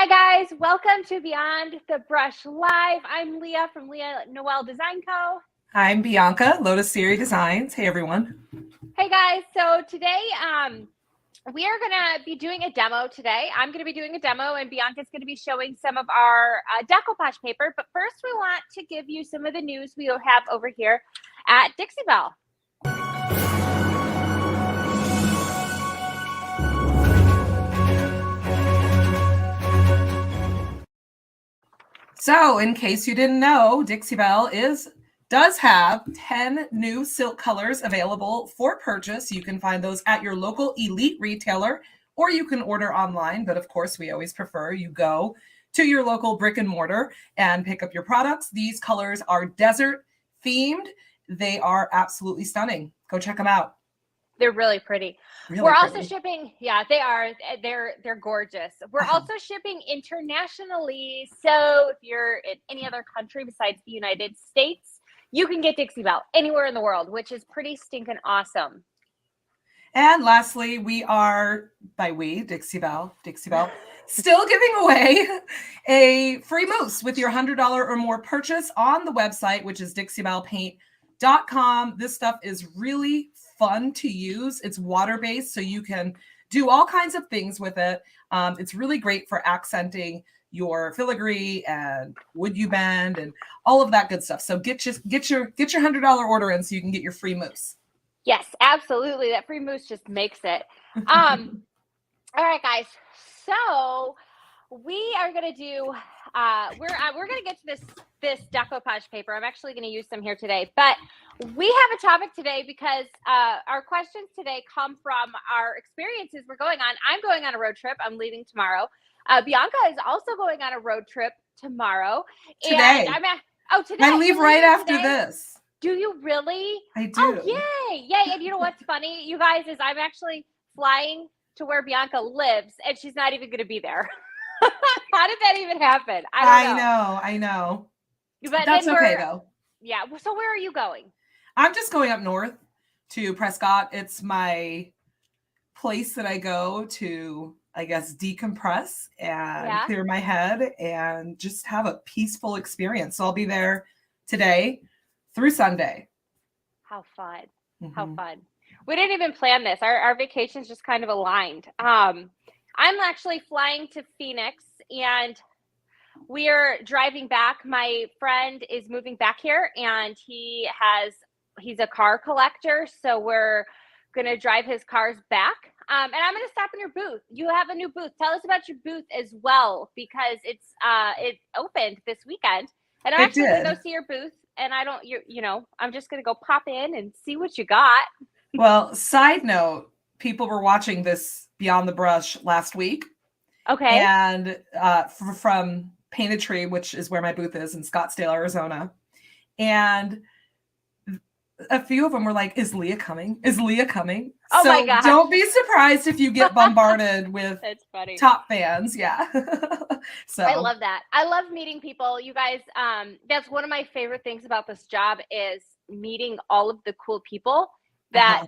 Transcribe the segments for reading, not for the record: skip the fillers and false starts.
Hi guys, welcome to Beyond the Brush Live. I'm Leah from Leah Noell Design Co. I'm Bianca, Lotus Theory Designs. Hey everyone. Hey guys, so today we are going to be doing a demo today. I'm going to be doing a demo and Bianca's going to be showing some of our Decopauge paper. But first we want to give you some of the news we have over here at Dixie Belle. So, in case you didn't know, Dixie Belle does have 10 new silk colors available for purchase. You can find those at your local elite retailer, or you can order online. But of course, we always prefer you go to your local brick and mortar and pick up your products. These colors are desert themed. They are absolutely stunning. Go check them out. They're really pretty. We're also shipping, yeah, they are. They're gorgeous. We're also shipping internationally. So if you're in any other country besides the United States, you can get Dixie Belle anywhere in the world, which is pretty stinking awesome. And lastly, we are, Dixie Belle, still giving away a free mousse with your $100 or more purchase on the website, which is dixiebellepaint.com. This stuff is really fun to use. It's water-based, so you can do all kinds of things with it. It's really great for accenting your filigree and wood you bend and all of that good stuff. So get your $100 order in so you can get your free mousse. Yes, absolutely. That free mousse just makes it. All right, guys. So we are going to do, we're going to get to this Decopauge paper. I'm actually going to use some here today, but we have a topic today because our questions today come from our experiences we're going on. I'm going on a road trip. I'm leaving tomorrow. Bianca is also going on a road trip tomorrow. Today. And today. I leave right after this. Do you really? I do. Oh, yay. Yay. And you know what's funny, you guys, is I'm actually flying to where Bianca lives, and she's not even going to be there. How did that even happen? I know. But that's okay, though. Yeah. So where are you going? I'm just going up north to Prescott. It's my place that I go to, I guess, decompress and clear my head and just have a peaceful experience. So I'll be there today through Sunday. How fun. Mm-hmm. How fun. We didn't even plan this. Our vacations just kind of aligned. I'm actually flying to Phoenix and we are driving back. My friend is moving back here and he's a car collector. So we're going to drive his cars back. And I'm going to stop in your booth. You have a new booth. Tell us about your booth as well, because it opened this weekend. And I'm actually going to go see your booth. And I'm just going to go pop in and see what you got. Well, side note, people were watching this Beyond the Brush last week. Okay. And from Painted Tree, which is where my booth is in Scottsdale, Arizona. And a few of them were like, is Leah coming? Is Leah coming? Oh my God. Don't be surprised if you get bombarded with That's funny. Top fans. Yeah. So I love that. I love meeting people. You guys, that's one of my favorite things about this job is meeting all of the cool people that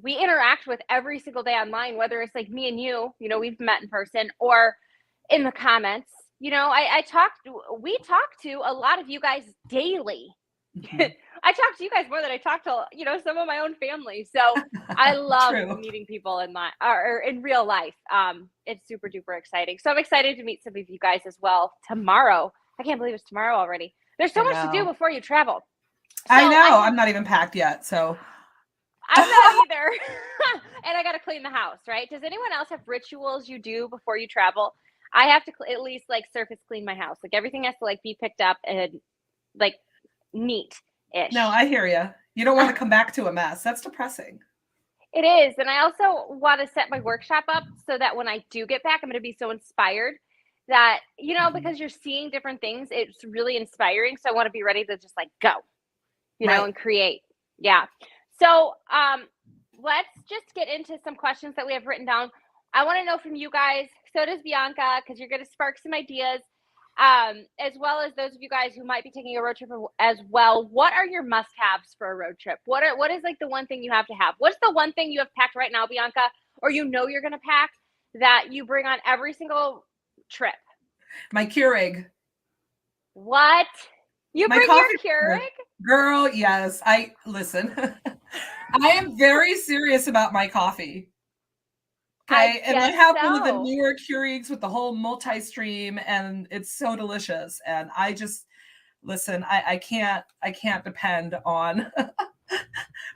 we interact with every single day online, whether it's like me and you, we've met in person or in the comments. We talk to a lot of you guys daily. Mm-hmm. I talk to you guys more than I talk to, some of my own family. So I love meeting people in real life. It's super duper exciting. So I'm excited to meet some of you guys as well tomorrow. I can't believe it's tomorrow already. There's so much to do before you travel. So I know. I'm not even packed yet. So I'm not either. And I got to clean the house, right? Does anyone else have rituals you do before you travel? I have to at least surface clean my house. Everything has to be picked up and neat-ish. No, I hear you. You don't want to come back to a mess. That's depressing. It is. And I also want to set my workshop up so that when I do get back, I'm going to be so inspired that, because you're seeing different things, it's really inspiring. So I want to be ready to just go, and create. Yeah. So let's just get into some questions that we have written down. I want to know from you guys, so does Bianca, because you're going to spark some ideas. As well as those of you guys who might be taking a road trip as well. What are your must-haves for a road trip? What is the one thing you have to have? What's the one thing you have packed right now, Bianca, or you're going to pack that you bring on every single trip? My Keurig. What? You My bring coffee your Keurig? Girl, yes. I listen. I am very serious about my coffee. Okay. And I have one of the newer Keurigs with the whole multi-stream, and it's so delicious. And I just listen, I can't depend on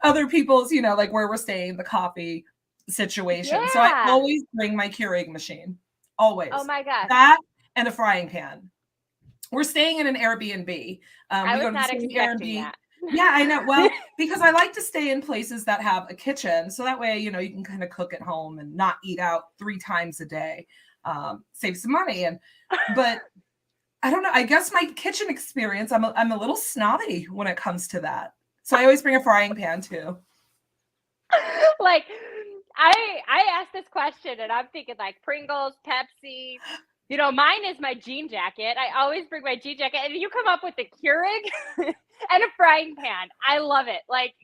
other people's, like where we're staying, the coffee situation. So I Yeah. always bring my Keurig machine. Always. Oh my gosh. That and a frying pan. We're staying in an Airbnb. I We was go to the not same expecting Airbnb. that. Yeah, I know. Well, because I like to stay in places that have a kitchen. So that way, you can kind of cook at home and not eat out 3 times a day. Save some money. But I don't know. I guess my kitchen experience, I'm a little snobby when it comes to that. So I always bring a frying pan too. Like, I asked this question and I'm thinking like Pringles, Pepsi. Mine is my jean jacket. I always bring my jean jacket, and you come up with a Keurig and a frying pan. I love it. Like,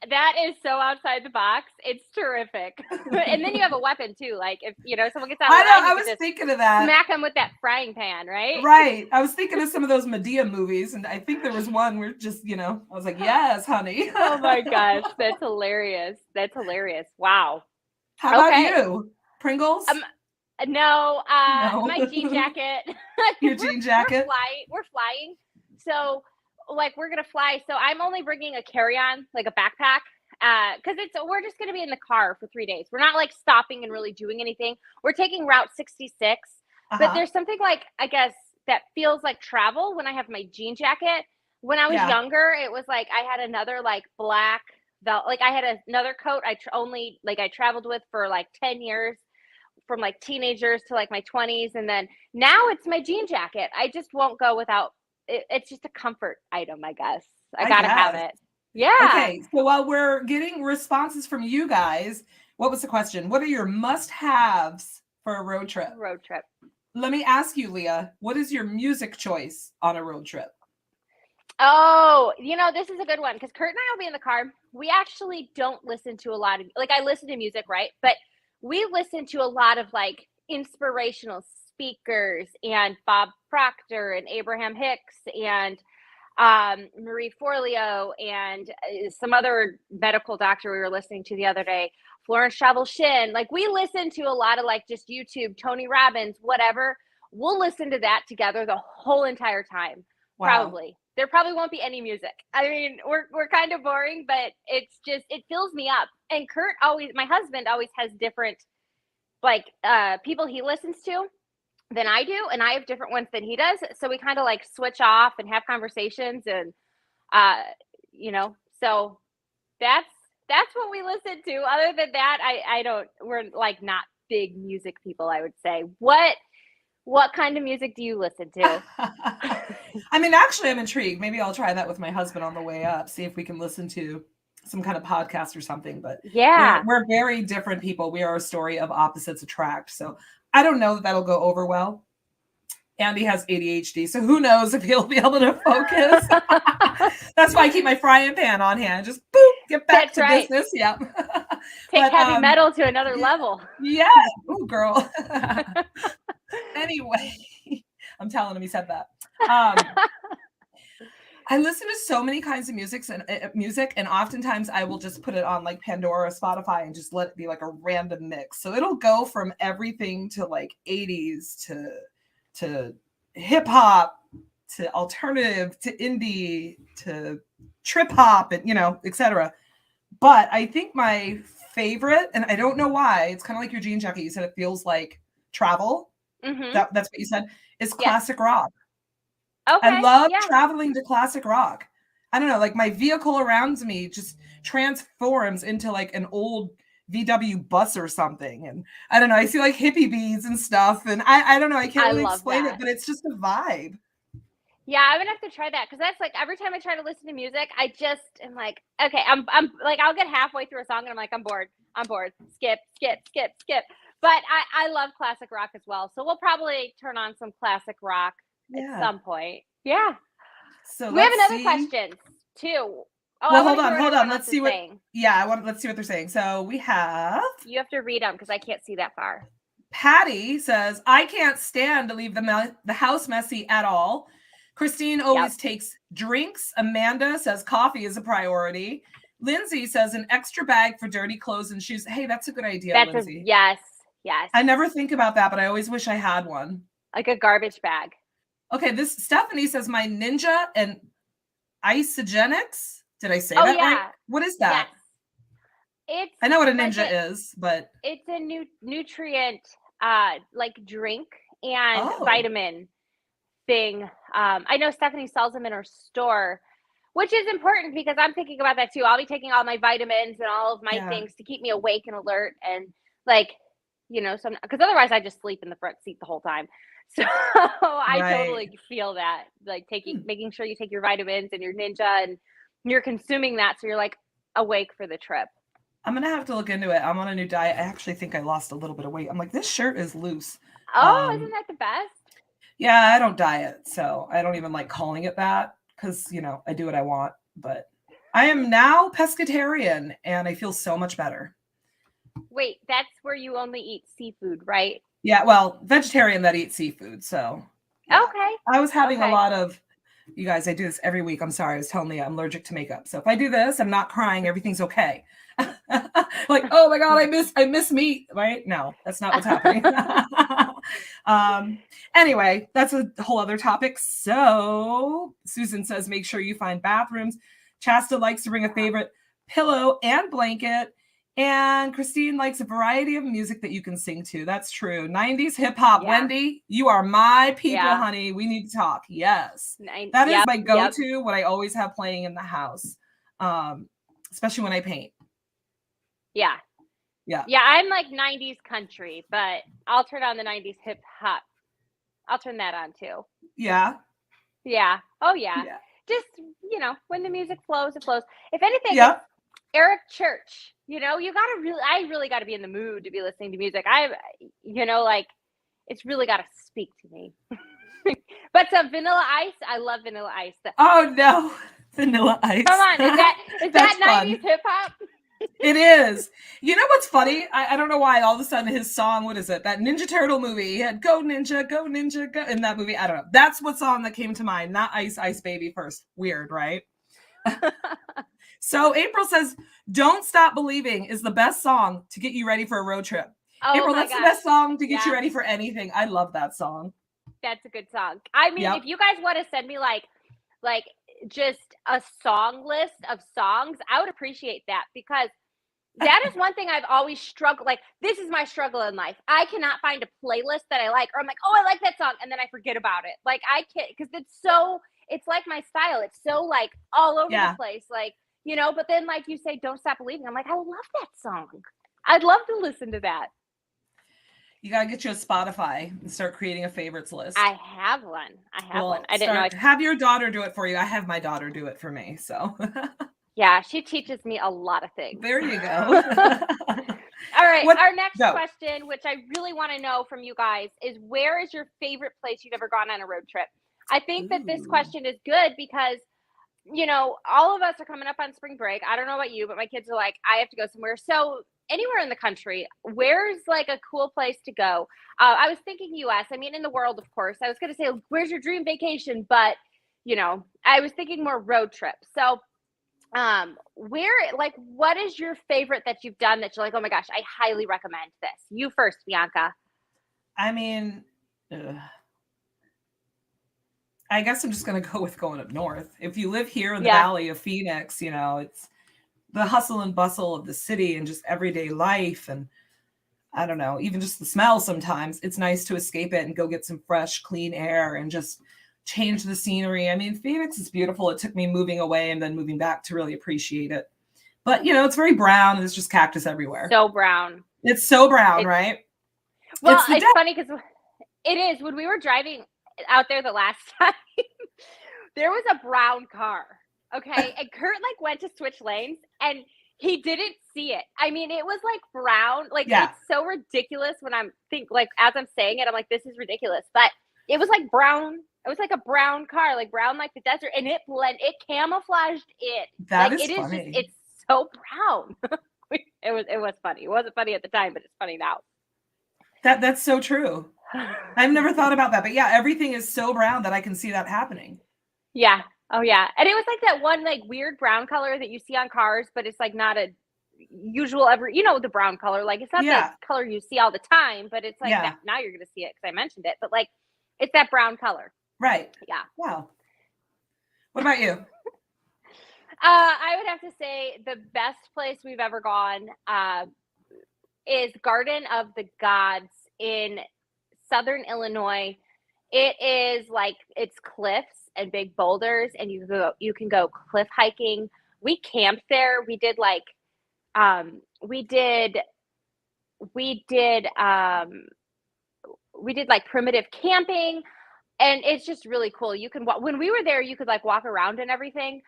that is so outside the box. It's terrific. And then you have a weapon too. Like, if someone gets out of line, I was thinking of that. Smack them with that frying pan, right? Right. I was thinking of some of those Medea movies, and I think there was one where just, I was like, yes, honey. Oh my gosh, that's hilarious. That's hilarious. Wow. How about you? Pringles? No, No. my jean jacket. Your jean jacket? We're flying. So, like, we're going to fly. So I'm only bringing a carry-on, like a backpack, because we're just going to be in the car for 3 days. We're not like stopping and really doing anything. We're taking Route 66, but there's something like, I guess, that feels like travel when I have my jean jacket. When I was younger, it was like I had another like black belt. Like, I had another coat I traveled with for like 10 years. From like teenagers to like my 20s, and then now it's my jean jacket. I just won't go without it. It's just a comfort item, I guess. I gotta have it. Yeah. Okay, so while we're getting responses from you guys, what was the question? What are your must-haves for a road trip? Let me ask you, Leah, what is your music choice on a road trip? Oh, this is a good one, because Kurt and I will be in the car. We actually don't listen to a lot of, like, I listen to music, right? But we listen to a lot of like inspirational speakers, and Bob Proctor and Abraham Hicks and Marie Forleo and some other medical doctor we were listening to the other day, Florence Shin. Like, we listen to a lot of like just YouTube, Tony Robbins, whatever. We'll listen to that together the whole entire time. Wow. Probably. There probably won't be any music. I mean, we're kind of boring, but it's just, it fills me up. And my husband always has different, like, people he listens to than I do. And I have different ones than he does. So we kind of like switch off and have conversations, and, so that's what we listen to. Other than that, we're like not big music people, I would say. What kind of music do you listen to? I mean, actually, I'm intrigued. Maybe I'll try that with my husband on the way up, see if we can listen to some kind of podcast or something. But yeah, we're very different people. We are a story of opposites attract. So I don't know that that'll go over well. Andy has ADHD, so who knows if he'll be able to focus. That's why I keep my frying pan on hand. Just boop, get back to business. Yeah. Take heavy metal to another level. Yeah. Oh, girl. Anyway, I'm telling him he said that. I listen to so many kinds of music, and oftentimes I will just put it on like Pandora or Spotify and just let it be like a random mix. So it'll go from everything to like 80s to hip hop to alternative to indie to trip hop and etc. But I think my favorite, and I don't know why, it's kind of like your jean jacket. You said it feels like travel. Mm-hmm. That's what you said. Is classic rock. Okay. I love traveling to classic rock. I don't know, like my vehicle around me just transforms into like an old VW bus or something. And I don't know, I see like hippie beads and stuff. And I don't know, I can't really explain it, but it's just a vibe. Yeah, I'm gonna have to try that, because that's like every time I try to listen to music, I just am like, okay, I'm like, I'll get halfway through a song and I'm like, I'm bored. Skip. But I love classic rock as well. So we'll probably turn on some classic rock at some point. Yeah. So we have another question too. Oh, well, hold on. Let's see let's see what they're saying. So we have. You have to read them because I can't see that far. Patty says, I can't stand to leave the house messy at all. Christine always takes drinks. Amanda says coffee is a priority. Lindsay says an extra bag for dirty clothes and shoes. Hey, that's a good idea, Lindsay. Yes. I never think about that, but I always wish I had one. Like a garbage bag. Okay, this Stephanie says my Ninja and Isogenics. Did I say that right? What is that? Yes. I know what a Ninja is, but it's a nutrient like drink and vitamin thing. I know Stephanie sells them in her store, which is important because I'm thinking about that too. I'll be taking all my vitamins and all of my things to keep me awake and alert, and like, you know, because otherwise I just sleep in the front seat the whole time. So I totally feel that, like making sure you take your vitamins and your Ninja and you're consuming that so you're like awake for the trip. I'm going to have to look into it. I'm on a new diet. I actually think I lost a little bit of weight. I'm like, this shirt is loose. Oh, isn't that the best? Yeah, I don't diet, so I don't even like calling it that because, you know, I do what I want. But I am now pescatarian and I feel so much better. Wait, that's where you only eat seafood, right? Yeah, well, vegetarian that eats seafood. So, yeah. Okay. I was having a lot of, you guys, I do this every week. I'm sorry. I was telling Leah I'm allergic to makeup. So if I do this, I'm not crying. Everything's okay. Like, oh my God, I miss meat, right? No, that's not what's happening. Anyway, that's a whole other topic. So Susan says, make sure you find bathrooms. Chasta likes to bring a favorite pillow and blanket. And Christine likes a variety of music that you can sing to. That's true. 90s hip hop. Wendy, you are my people, honey. We need to talk. Yes. That is my go-to, what I always have playing in the house, especially when I paint. Yeah. I'm like 90s country, but I'll turn on the 90s hip hop. I'll turn that on too. Yeah. Oh yeah. Just, you know, when the music flows, it flows. If anything, Eric Church, you know, I really got to be in the mood to be listening to music. You know, like, it's really got to speak to me. But some Vanilla Ice, I love Vanilla Ice. Oh no, Vanilla Ice. Come on, is that 90s hip hop? It is. You know what's funny? I don't know why all of a sudden his song, what is it? That Ninja Turtle movie. He had Go Ninja, Go Ninja, Go in that movie. I don't know. That's what song that came to mind. Not Ice Ice Baby first. Weird, right? So April says, Don't Stop Believing is the best song to get you ready for a road trip. April, that's the best song to get you ready for anything. I love that song. That's a good song. I mean, if you guys want to send me like just a song list of songs, I would appreciate that, because that is one thing I've always struggled. Like, this is my struggle in life. I cannot find a playlist that I like, or I'm like, oh, I like that song, and then I forget about it. Like, I can't, because it's like my style. It's so like all over the place, like, you know. But then, like you say, Don't Stop Believing. I'm like, I love that song. I'd love to listen to that. You gotta get you a Spotify and start creating a favorites list. I have one. I didn't know. Have your daughter do it for you. I have my daughter do it for me. So yeah, she teaches me a lot of things. There you go. All right. Our next question, which I really want to know from you guys, is where is your favorite place you've ever gone on a road trip? I think that this question is good because, you know, all of us are coming up on spring break. I don't know about you, but my kids are like, I have to go somewhere. So anywhere in the country, where's like a cool place to go? I was thinking US. I mean, in the world, of course. I was going to say, where's your dream vacation? But, you know, I was thinking more road trip. So what is your favorite that you've done that you're like, oh my gosh, I highly recommend this? You first, Bianca. I mean, I guess I'm just going to go with going up north. If you live here in the Valley of Phoenix, you know, it's the hustle and bustle of the city and just everyday life. And I don't know, even just the smell sometimes. It's nice to escape it and go get some fresh, clean air and just change the scenery. I mean, Phoenix is beautiful. It took me moving away and then moving back to really appreciate it. But, you know, it's very brown and there's just cactus everywhere. So brown. It's so brown, right? Well, it's funny because it is. When we were driving out there the last time, there was a brown car. Okay. And Kurt like went to switch lanes and he didn't see it. I mean, it was like brown. Like, it's so ridiculous when as I'm saying it, I'm like, this is ridiculous. But it was like brown. It was like a brown car, like brown like the desert, and it camouflaged it. That like, is funny. It's so brown. It was funny. It wasn't funny at the time, but it's funny now. That's so true. I've never thought about that, but yeah, everything is so brown that I can see that happening. Yeah. Oh yeah. And it was like that one like weird brown color that you see on cars, but it's like not a usual the brown color. Like it's not Yeah. the color you see all the time, but it's like Yeah. that now you're gonna see it because I mentioned it. But like it's that brown color. Right. Yeah. Wow. What about you? I would have to say the best place we've ever gone is Garden of the Gods in Southern Illinois. It is like it's cliffs and big boulders, and you can go cliff hiking. We camped there. We did like primitive camping, and it's just really cool. You can when we were there, you could like walk around and everything.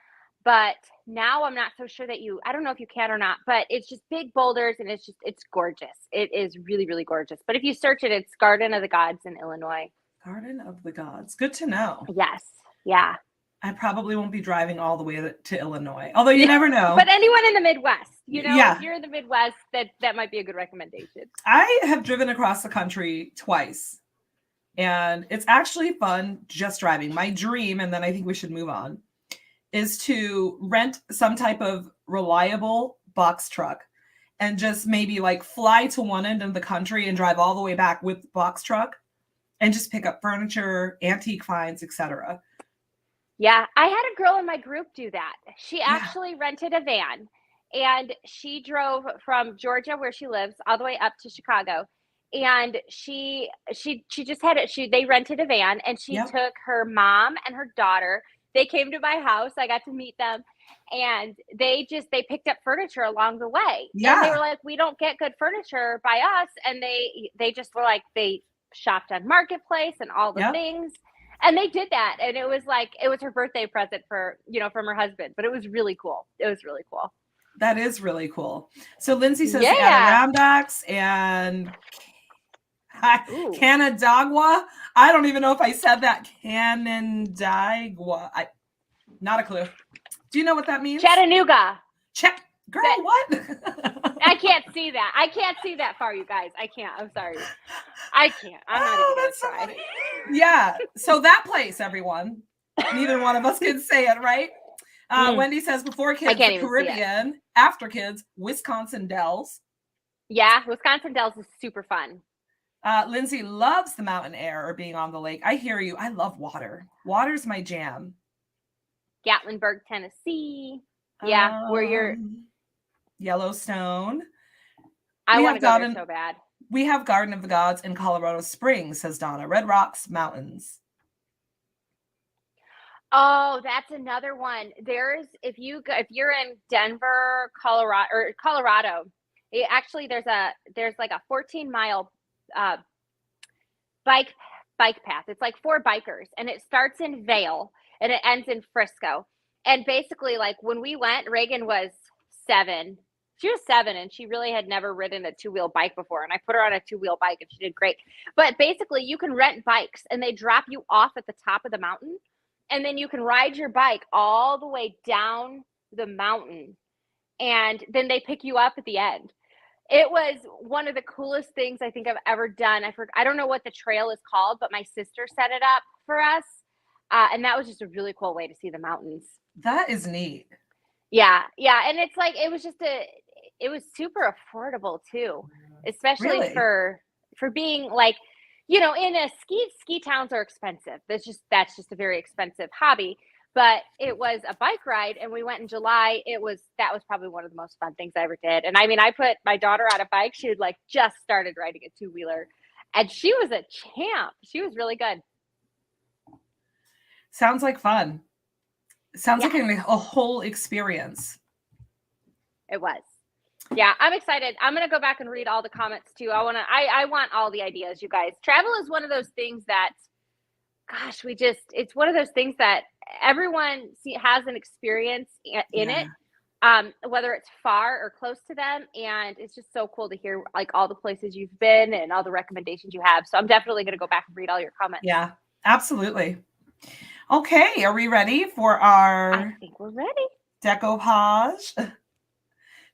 But now I'm not so sure I don't know if you can or not, but it's just big boulders and it's gorgeous. It is really, really gorgeous. But if you search it, it's Garden of the Gods in Illinois. Garden of the Gods. Good to know. Yes. Yeah. I probably won't be driving all the way to Illinois, although you never know. But anyone in the Midwest, Yeah. if you're in the Midwest, that might be a good recommendation. I have driven across the country twice, and it's actually fun just driving. My dream, and then I think we should move on, is to rent some type of reliable box truck and just maybe like fly to one end of the country and drive all the way back with the box truck and just pick up furniture, antique finds, etc. Yeah, I had a girl in my group do that. She actually rented a van and she drove from Georgia, where she lives, all the way up to Chicago. And she just had it. They rented a van and she took her mom and her daughter. They came to my house. I got to meet them, and they picked up furniture along the way. Yeah. And they were like, we don't get good furniture by us. And they just were like, they shopped on Marketplace and all the things. And they did that. And it was her birthday present from her husband, but it was really cool. It was really cool. That is really cool. So Lindsay says Adirondacks and Canandaigua. I don't even know if I said that. Canandaigua. Not a clue. Do you know what that means? Chattanooga. Girl, what? I can't see that. I can't see that far, you guys. I can't. I'm sorry. I can't. I'm not even going to try. Yeah. So that place, everyone. Neither one of us can say it, right? Wendy says before kids, the Caribbean. After kids, Wisconsin Dells. Yeah, Wisconsin Dells is super fun. Lindsay loves the mountain air or being on the lake. I hear you. I love water. Water's my jam. Gatlinburg, Tennessee. Yeah, where you're... Yellowstone. I want to go there so bad. We have Garden of the Gods in Colorado Springs, says Donna. Red Rocks Mountains. Oh, that's another one. If you're in Denver, Colorado, there's like a 14-mile bike path. It's like for bikers, and it starts in Vail and it ends in Frisco. And basically, like when we went, Reagan was 7. She was 7 and she really had never ridden a 2-wheel bike before. And I put her on a 2-wheel bike and she did great. But basically you can rent bikes and they drop you off at the top of the mountain. And then you can ride your bike all the way down the mountain. And then they pick you up at the end. It was one of the coolest things I think I've ever done. I don't know what the trail is called, but my sister set it up for us. And that was just a really cool way to see the mountains. That is neat. Yeah. And it's like, it was super affordable too, especially for being like, in a ski towns are expensive. That's just a very expensive hobby, but it was a bike ride and we went in July. That was probably one of the most fun things I ever did. And I mean, I put my daughter on a bike. She had like just started riding a 2-wheeler and she was a champ. She was really good. Sounds like fun. Sounds like a whole experience. It was. Yeah, I'm excited. I'm going to go back and read all the comments too. I want all the ideas, you guys. Travel is one of those things that, gosh, it's one of those things that everyone has an experience in it, whether it's far or close to them. And it's just so cool to hear like all the places you've been and all the recommendations you have. So I'm definitely going to go back and read all your comments. Yeah, absolutely. Okay, are we ready for our... I think we're ready. Decopauge.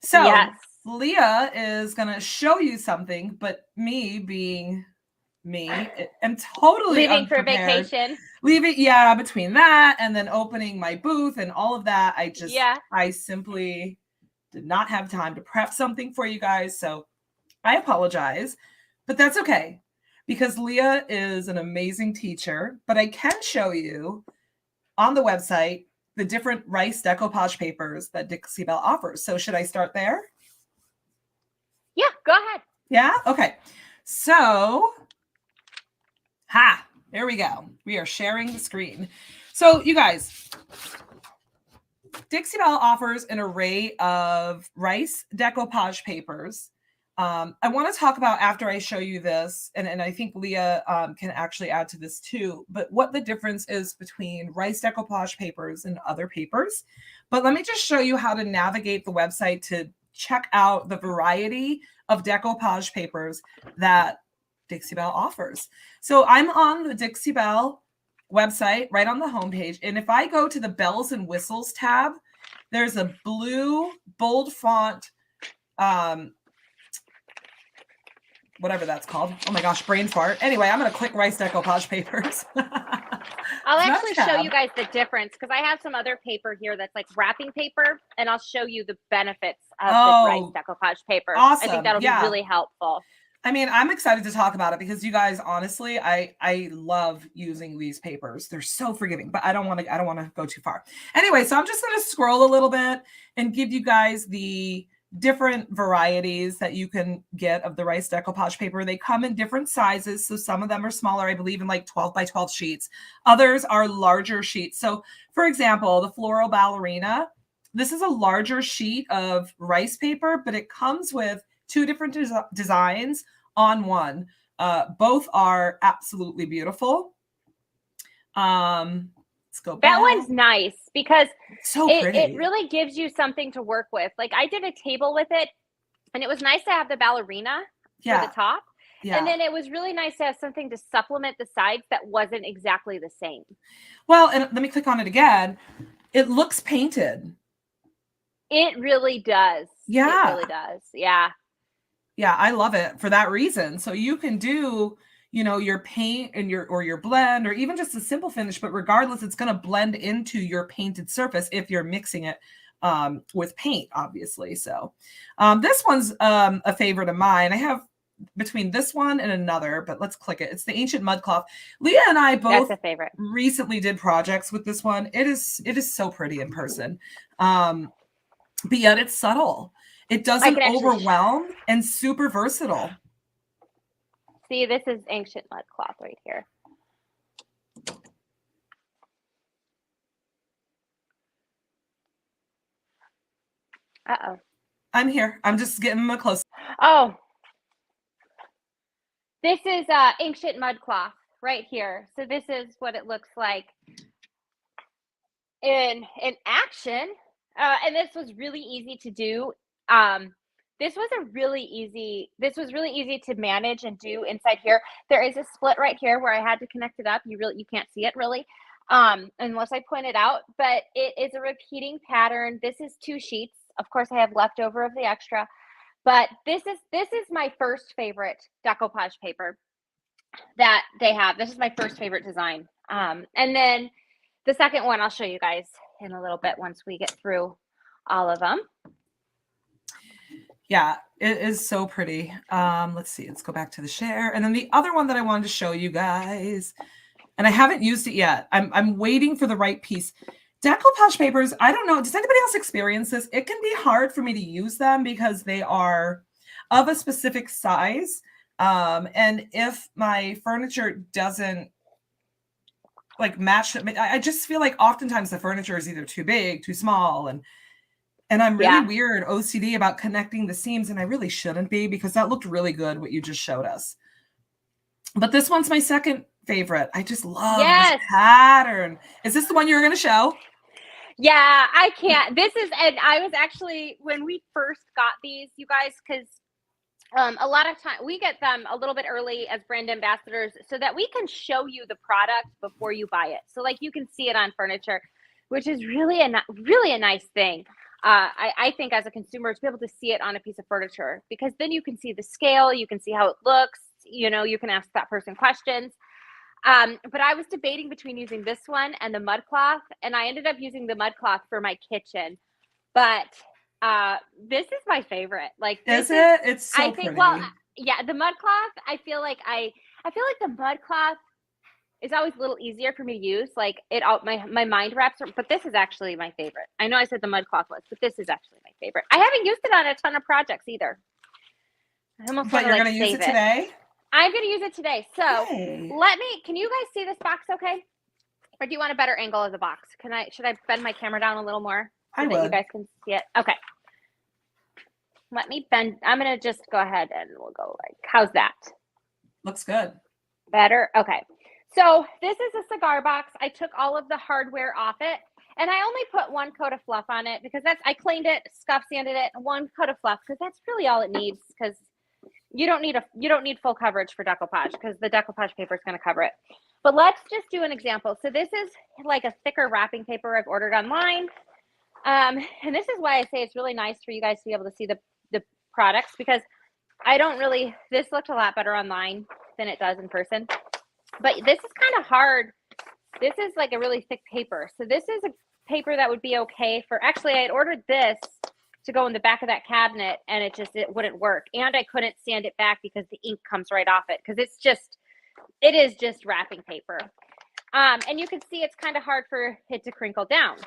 So Leah is going to show you something, but me being me, I'm totally Leaving for unprepared. vacation. Leaving, between that and then opening my booth and all of that, I simply did not have time to prep something for you guys. So I apologize, but that's okay because Leah is an amazing teacher. But I can show you on the website the different rice decoupage papers that Dixie Belle offers. So should I start there? Yeah, go ahead. Yeah? Okay. So, there we go. We are sharing the screen. So you guys, Dixie Belle offers an array of rice decoupage papers. I want to talk about after I show you this, and I think Leah can actually add to this too, but what the difference is between rice decoupage papers and other papers. But let me just show you how to navigate the website to check out the variety of decoupage papers that Dixie Belle offers. So I'm on the Dixie Belle website right on the homepage. And if I go to the bells and whistles tab, there's a blue bold font, whatever that's called. Oh my gosh, brain fart. Anyway, I'm going to click rice decoupage papers. I'll actually show you guys the difference because I have some other paper here that's like wrapping paper, and I'll show you the benefits of this rice decoupage paper. Awesome. I think that'll be really helpful. I mean, I'm excited to talk about it because you guys, honestly, I love using these papers. They're so forgiving, but I don't want to go too far. Anyway, so I'm just going to scroll a little bit and give you guys the different varieties that you can get of the rice decoupage paper. They come in different sizes. So some of them are smaller, I believe in like 12 by 12 sheets. Others are larger sheets. So for example, the floral ballerina, this is a larger sheet of rice paper, but it comes with two different designs on one. Both are absolutely beautiful. Let's go back. That one's nice because pretty. It really gives you something to work with. Like I did a table with it, and it was nice to have the ballerina for the top. Yeah. And then it was really nice to have something to supplement the sides that wasn't exactly the same. Well, and let me click on it again. It looks painted. It really does. Yeah. It really does. Yeah. Yeah, I love it for that reason. So you can do, your paint and your blend, or even just a simple finish, but regardless, it's going to blend into your painted surface if you're mixing it with paint, obviously. So this one's a favorite of mine. I have between this one and another, but let's click it. It's the Ancient Mud Cloth. Leah and I both recently did projects with this one. It is so pretty in person, but yet it's subtle. It doesn't overwhelm and super versatile. See, this is Ancient Mud Cloth right here. Uh-oh. I'm here. I'm just getting them close. Oh. This is Ancient Mud Cloth right here. So this is what it looks like in action. And this was really easy to do. This was really easy to manage and do inside here. There is a split right here where I had to connect it up. You can't see it really, unless I point it out, but it is a repeating pattern. This is 2 sheets. Of course, I have leftover of the extra, but this is my first favorite decoupage paper that they have. This is my first favorite design. And then the second one, I'll show you guys in a little bit once we get through all of them. Yeah, it is so pretty. Let's see. Let's go back to the share. And then the other one that I wanted to show you guys, and I haven't used it yet. I'm waiting for the right piece. Decoupage papers, I don't know. Does anybody else experience this? It can be hard for me to use them because they are of a specific size. And if my furniture doesn't match, I just feel like oftentimes the furniture is either too big, too small, and I'm really weird OCD about connecting the seams, and I really shouldn't be because that looked really good, what you just showed us. But this one's my second favorite. I just love this pattern. Is this the one you're going to show? Yeah, I can't. And I was actually, when we first got these, you guys, because a lot of time we get them a little bit early as brand ambassadors so that we can show you the product before you buy it. So you can see it on furniture, which is really a nice thing. I think as a consumer to be able to see it on a piece of furniture, because then you can see the scale, you can see how it looks, you know, you can ask that person questions. But I was debating between using this one and the mud cloth, and I ended up using the mud cloth for my kitchen. But this is my favorite. Like, is it? It's so I think, pretty. well, yeah, the mud cloth, I feel like the mud cloth is always a little easier for me to use. Like, my mind wraps, but this is actually my favorite. I know I said the mud cloth was, but this is actually my favorite. I haven't used it on a ton of projects either. I almost But you're going to use it today? I'm going to use it today. So Yay. can you guys see this box okay? Or do you want a better angle of the box? Should I bend my camera down a little more so that you guys can see it? Okay. Let me bend. I'm going to just go ahead and we'll go like, how's that? Looks good. Better? Okay. So this is a cigar box. I took all of the hardware off it, and I only put one coat of fluff on it because I cleaned it, scuff sanded it, and one coat of fluff because that's really all it needs, because you don't need full coverage for decoupage because the decoupage paper is going to cover it. But let's just do an example. So this is like a thicker wrapping paper I've ordered online. And this is why I say it's really nice for you guys to be able to see the products, because this looked a lot better online than it does in person. But this is kind of hard. This is like a really thick paper. So this is a paper that would be okay for, actually I had ordered this to go in the back of that cabinet, and it wouldn't work. And I couldn't sand it back because the ink comes right off it, because it is just wrapping paper. And you can see it's kind of hard for it to crinkle down.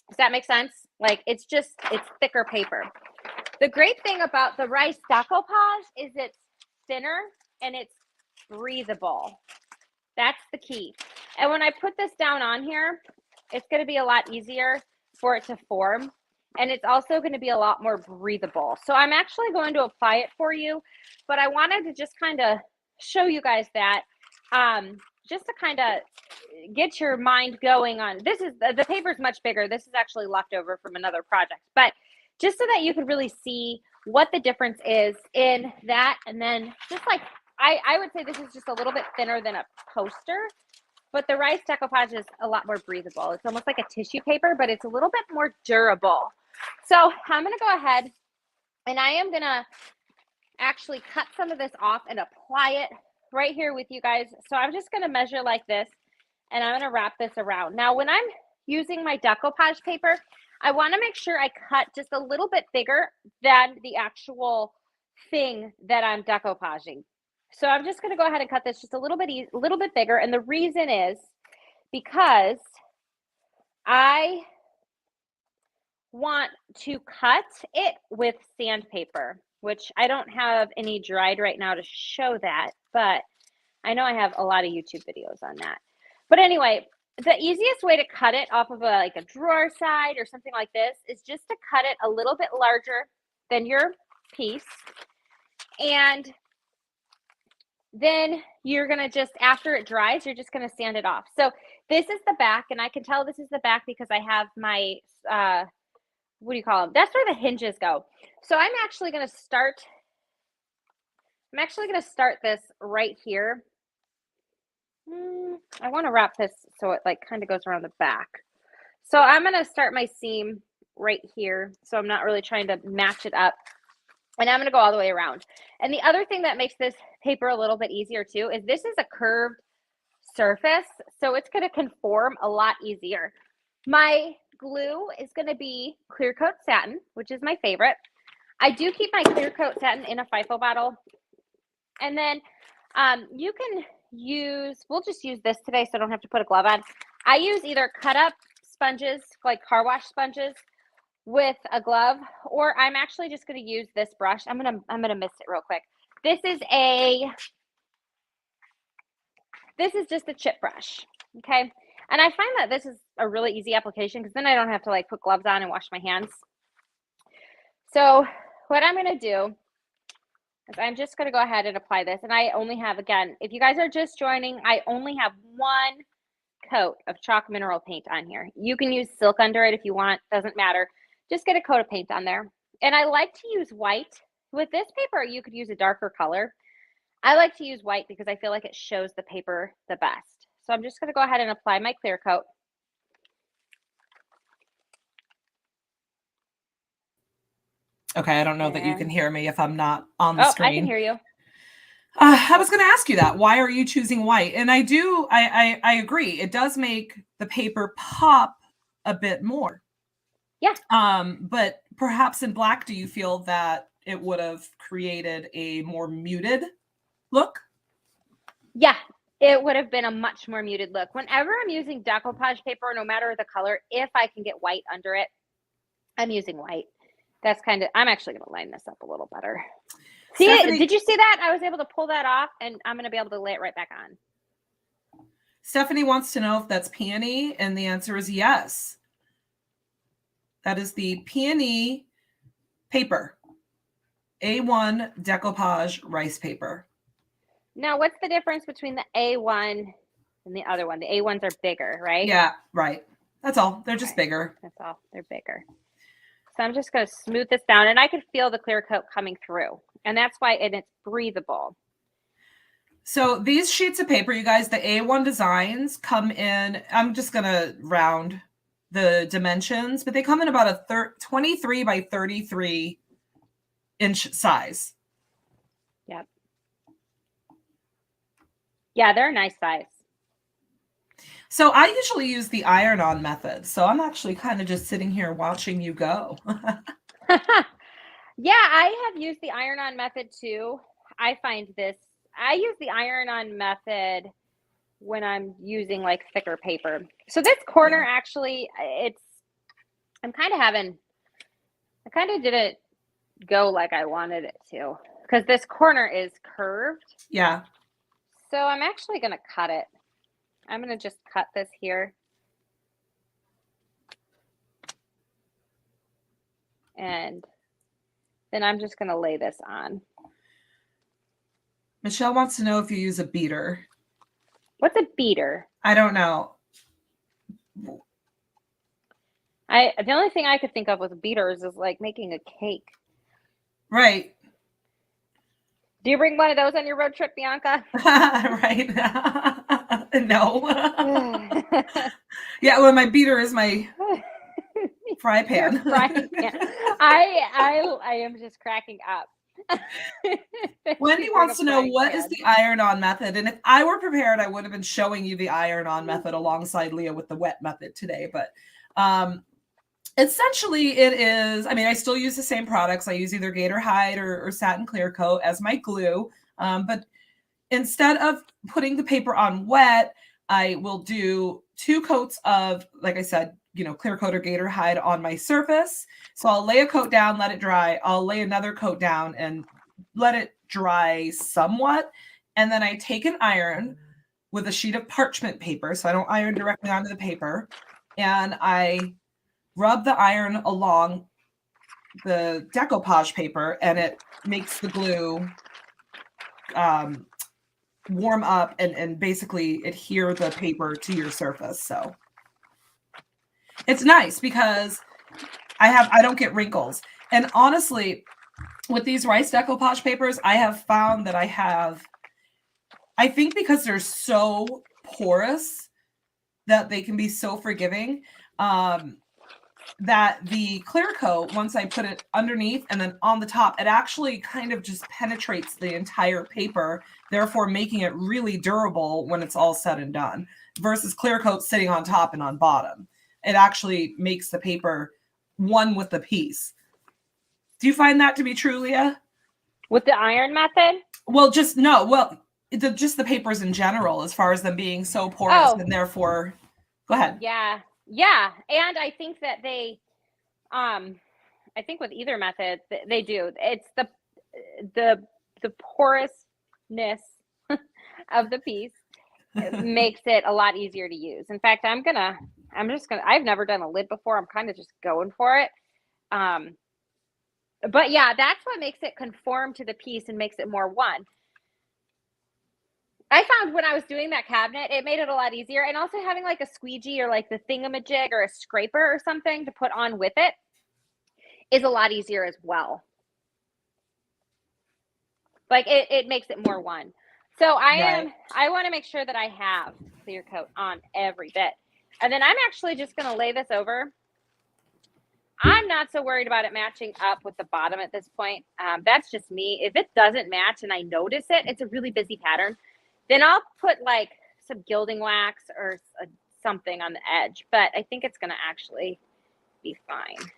Does that make sense? Like, it's thicker paper. The great thing about the rice decoupage is it's thinner and it's breathable. That's the key. And when I put this down on here, it's going to be a lot easier for it to form. And it's also going to be a lot more breathable. So I'm actually going to apply it for you, but I wanted to just kind of show you guys that, just to kind of get your mind going on. The paper is much bigger. This is actually leftover from another project, but just so that you could really see what the difference is in that. And then just like, I would say this is just a little bit thinner than a poster, but the rice decoupage is a lot more breathable. It's almost like a tissue paper, but it's a little bit more durable. So I'm going to go ahead and I am going to actually cut some of this off and apply it right here with you guys. So I'm just going to measure like this, and I'm going to wrap this around. Now, when I'm using my decoupage paper, I want to make sure I cut just a little bit bigger than the actual thing that I'm decoupaging. So I'm just going to go ahead and cut this just a little bit bigger. And the reason is because I want to cut it with sandpaper, which I don't have any dried right now to show that, but I know I have a lot of YouTube videos on that. But anyway, the easiest way to cut it off of a drawer side or something like this is just to cut it a little bit larger than your piece. And then you're going to just, after it dries, you're just going to sand it off. So this is the back, and I can tell this is the back because I have my, what do you call them? That's where the hinges go. So I'm actually going to start this right here. I want to wrap this so it kind of goes around the back. So I'm going to start my seam right here. So I'm not really trying to match it up. And I'm going to go all the way around. And the other thing that makes this paper a little bit easier too is this is a curved surface. So it's going to conform a lot easier. My glue is going to be clear coat satin, which is my favorite. I do keep my clear coat satin in a FIFO bottle. And then you can we'll just use this today so I don't have to put a glove on. I use either cut up sponges, like car wash sponges, with a glove, or I'm actually just going to use this brush. I'm going to mist it real quick. This is just a chip brush. Okay. And I find that this is a really easy application because then I don't have to put gloves on and wash my hands. So what I'm going to do is I'm just going to go ahead and apply this. And I only have, again, if you guys are just joining, I only have one coat of chalk mineral paint on here. You can use silk under it if you want, doesn't matter. Just get a coat of paint on there. And I like to use white. With this paper, you could use a darker color. I like to use white because I feel like it shows the paper the best. So I'm just going to go ahead and apply my clear coat. Okay, I don't know that you can hear me if I'm not on the screen. I can hear you. I was going to ask you that. Why are you choosing white? And I agree. It does make the paper pop a bit more. Yeah. But perhaps in black, do you feel that it would have created a more muted look? Yeah, it would have been a much more muted look. Whenever I'm using decoupage paper, no matter the color, if I can get white under it, I'm using white. That's kind of, I'm actually going to line this up a little better. See, Stephanie, did you see that? I was able to pull that off, and I'm going to be able to lay it right back on. Stephanie wants to know if that's peony, and the answer is yes. That is the peony paper. A1 decoupage rice paper. Now, what's the difference between the A1 and the other one? The A1s are bigger, right? Yeah, right. That's all. They're just bigger. That's all. They're bigger. So I'm just going to smooth this down, and I can feel the clear coat coming through, and that's why it's breathable. So these sheets of paper, you guys, the A1 designs come in, I'm just going to round the dimensions, but they come in about a 23 by 33 inch size. Yep. Yeah, they're a nice size. So I usually use the iron-on method. So I'm actually kind of just sitting here watching you go. Yeah, I have used the iron-on method too. I find this, I use the iron-on method when I'm using like thicker paper. So this corner actually, I kind of didn't go like I wanted it to, because this corner is curved. Yeah. So I'm actually going to cut it. I'm going to just cut this here. And then I'm just going to lay this on. Michelle wants to know if you use a beater. What's a beater? I don't know. The only thing I could think of with beaters is like making a cake. Right. Do you bring one of those on your road trip, Bianca? Right. No. Yeah, well, my beater is my fry pan. Your frying pan. I am just cracking up. Wendy wants to know, what is the iron-on method? And if I were prepared, I would have been showing you the iron-on method alongside Leah with the wet method today. But essentially it is, I mean, I still use the same products. I use either gator hide or satin clear coat as my glue. But instead of putting the paper on wet, I will do 2 coats of, like I said, clear coat or gator hide on my surface. So I'll lay a coat down, let it dry. I'll lay another coat down and let it dry somewhat. And then I take an iron with a sheet of parchment paper. So I don't iron directly onto the paper. And I rub the iron along the decoupage paper, and it makes the glue warm up and basically adhere the paper to your surface. So it's nice because I don't get wrinkles. And honestly, with these rice decoupage papers, I have found that I think because they're so porous that they can be so forgiving, that the clear coat, once I put it underneath and then on the top, it actually kind of just penetrates the entire paper, therefore making it really durable when it's all said and done, versus clear coat sitting on top and on bottom. It actually makes the paper one with the piece. Do you find that to be true, Leah? With the iron method? Well, just the papers in general, as far as them being so porous and therefore, go ahead. Yeah. Yeah. And I think that I think with either method, they do. It's the porousness of the piece makes it a lot easier to use. In fact, I've never done a lid before. I'm kind of just going for it. But yeah, that's what makes it conform to the piece and makes it more one. I found when I was doing that cabinet, it made it a lot easier. And also having like a squeegee or like the thingamajig or a scraper or something to put on with it is a lot easier as well. Like it makes it more one. So I want to make sure that I have clear coat on every bit. And then I'm actually just going to lay this over. I'm not so worried about it matching up with the bottom at this point. That's just me. If it doesn't match and I notice it, it's a really busy pattern, then I'll put like some gilding wax or something on the edge. But I think it's going to actually be fine.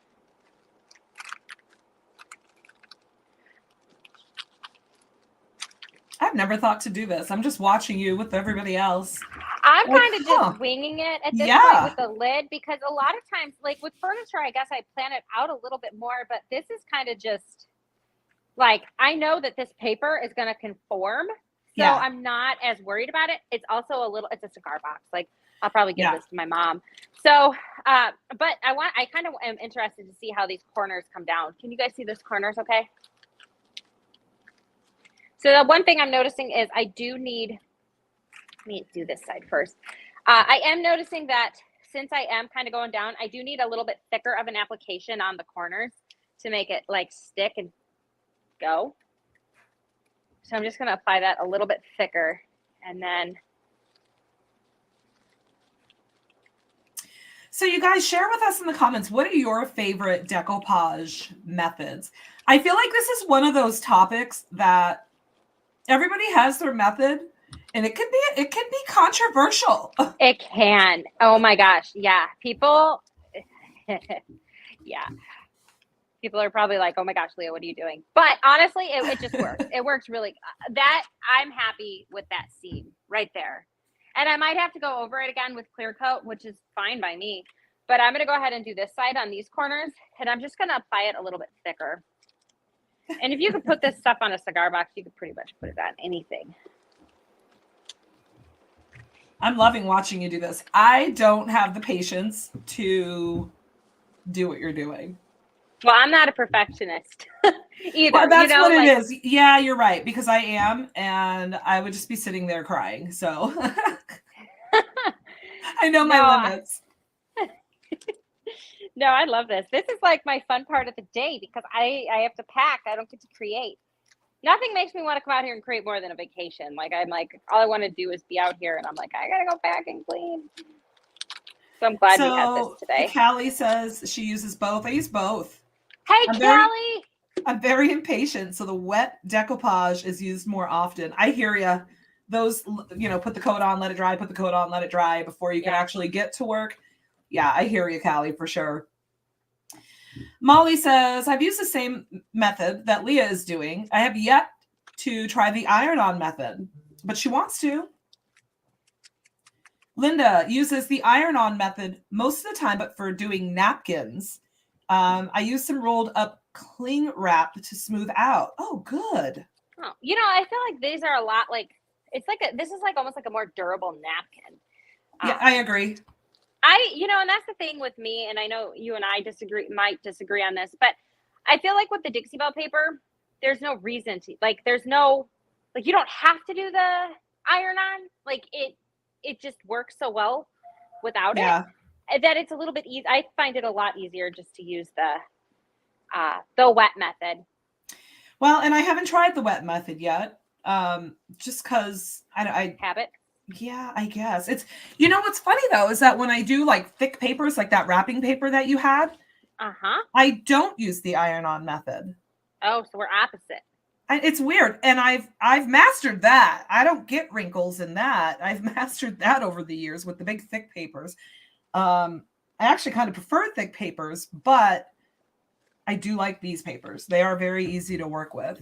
I've never thought to do this. I'm just watching you with everybody else. I'm kind of just winging it at this point with the lid, because a lot of times, like with furniture, I guess I plan it out a little bit more, but this is kind of just like, I know that this paper is going to conform, so I'm not as worried about it. It's also it's a cigar box. Like, I'll probably give this to my mom. So, but I kind of am interested to see how these corners come down. Can you guys see those corners okay? So the one thing I'm noticing is I do need, let me do this side first. I am noticing that since I am kind of going down, I do need a little bit thicker of an application on the corners to make it like stick and go. So I'm just going to apply that a little bit thicker, and then. So you guys, share with us in the comments, what are your favorite decoupage methods? I feel like this is one of those topics that everybody has their method, and it can be controversial. It can. Oh my gosh. Yeah. People. Yeah. People are probably like, oh my gosh, Leah, what are you doing? But honestly, it just works. It works really. That I'm happy with that seam right there. And I might have to go over it again with clear coat, which is fine by me. But I'm going to go ahead and do this side on these corners, and I'm just going to apply it a little bit thicker. And if you could put this stuff on a cigar box, you could pretty much put it on anything. I'm loving watching you do this. I don't have the patience to do what you're doing. Well, I'm not a perfectionist either. Well, that's what it is. Yeah, you're right, because I am, and I would just be sitting there crying. So I know my limits. No, I love this. This is like my fun part of the day, because I have to pack. I don't get to create. Nothing makes me want to come out here and create more than a vacation. Like, I'm like, all I want to do is be out here, and I'm like, I gotta go pack and clean. So I'm glad we had this today. Callie says she uses both. I use both. Hey, Callie! I'm very impatient, so the wet decoupage is used more often. I hear you. Those, put the coat on, let it dry, put the coat on, let it dry before you can actually get to work. Yeah, I hear you, Callie, for sure. Molly says, I've used the same method that Leah is doing. I have yet to try the iron-on method, but she wants to. Linda uses the iron-on method most of the time, but for doing napkins, I use some rolled up cling wrap to smooth out. Oh, good. Oh, I feel like these are a lot like, this is like almost like a more durable napkin. Yeah, I agree. And that's the thing with me, and I know you and I might disagree on this, but I feel like with the Dixie Belle paper, there's no reason to, there's no, you don't have to do the iron on. It just works so well without it that it's a little bit easy. I find it a lot easier just to use the wet method. Well, and I haven't tried the wet method yet, just because I habit. Yeah, I guess it's. What's funny though is that when I do thick papers, like that wrapping paper that you had, I don't use the iron-on method. Oh, so we're opposite. It's weird, and I've mastered that. I don't get wrinkles in that. I've mastered that over the years with the big thick papers. I actually kind of prefer thick papers, but I do like these papers. They are very easy to work with.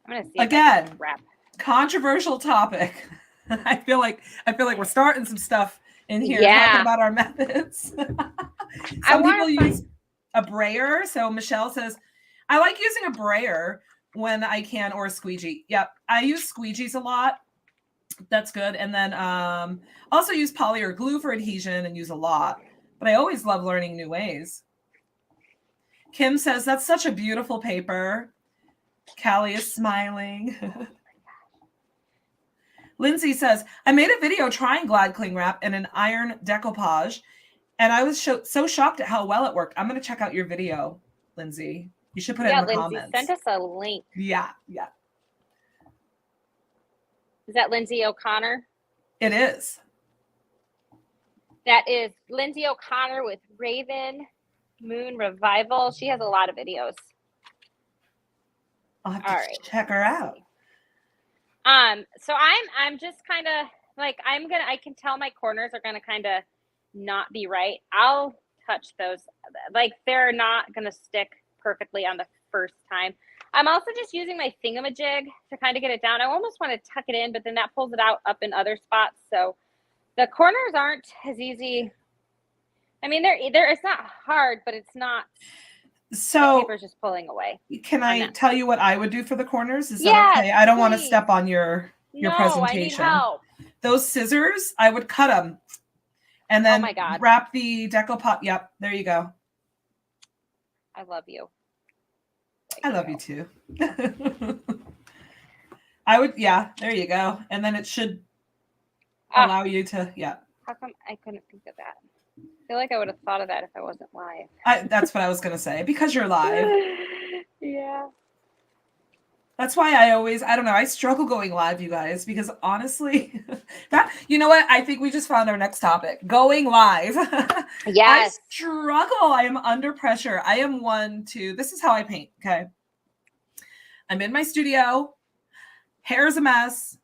I'm gonna see again. Controversial topic. I feel like we're starting some stuff in here talking about our methods. Some people use a brayer. So Michelle says, I like using a brayer when I can, or a squeegee. Yep. I use squeegees a lot. That's good. And then also use poly or glue for adhesion and use a lot. But I always love learning new ways. Kim says, that's such a beautiful paper. Callie is smiling. Lindsay says, I made a video trying Glad Cling Wrap and an iron decoupage, and I was so shocked at how well it worked. I'm going to check out your video, Lindsay. You should put it in the comments. Send us a link. Yeah. Is that Lindsay O'Connor? It is. That is Lindsay O'Connor with Raven Moon Revival. She has a lot of videos. I'll have to check her out. So I'm just kind of like, I can tell my corners are going to kind of not be right. I'll touch those. Like, they're not going to stick perfectly on the first time. I'm also just using my thingamajig to kind of get it down. I almost want to tuck it in, but then that pulls it out up in other spots. So the corners aren't as easy. I mean, it's not hard, but it's not. So the paper's just pulling away. Can I tell you what I would do for the corners? Is that okay? I don't want to step on your presentation. I need help. Those scissors, I would cut them and then wrap the Decopauge. Yep, there you go. I love you. I love you too. I would, there you go. And then it should allow you to, How come I couldn't think of that? I feel like I would have thought of that if I wasn't live. That's what I was going to say, because you're live. Yeah. That's why I don't know, I struggle going live, you guys, because honestly, you know what? I think we just found our next topic, going live. Yes. I struggle. I am under pressure. I am this is how I paint, okay? I'm in my studio, hair's a mess,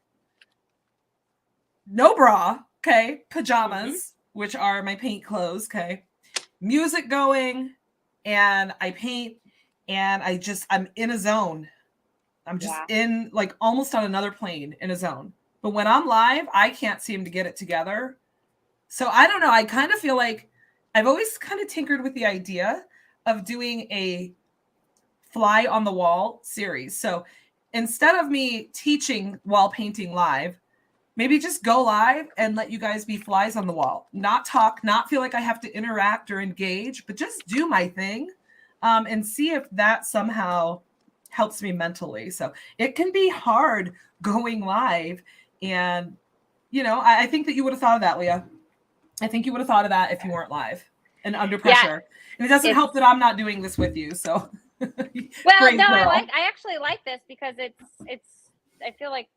no bra, okay? Pajamas, which are my paint clothes, okay? Music going, and I paint, and I'm in a zone. I'm just in, like, almost on another plane in a zone. But when I'm live, I can't seem to get it together. So I don't know. I kind of feel like I've always kind of tinkered with the idea of doing a fly on the wall series. So instead of me teaching while painting live, maybe just go live and let you guys be flies on the wall. Not talk, not feel like I have to interact or engage, but just do my thing and see if that somehow helps me mentally. So it can be hard going live. And, I think that you would have thought of that, Leah. I think you would have thought of that if you weren't live and under pressure. And it doesn't help that I'm not doing this with you. So, well, no, I actually like this because I feel like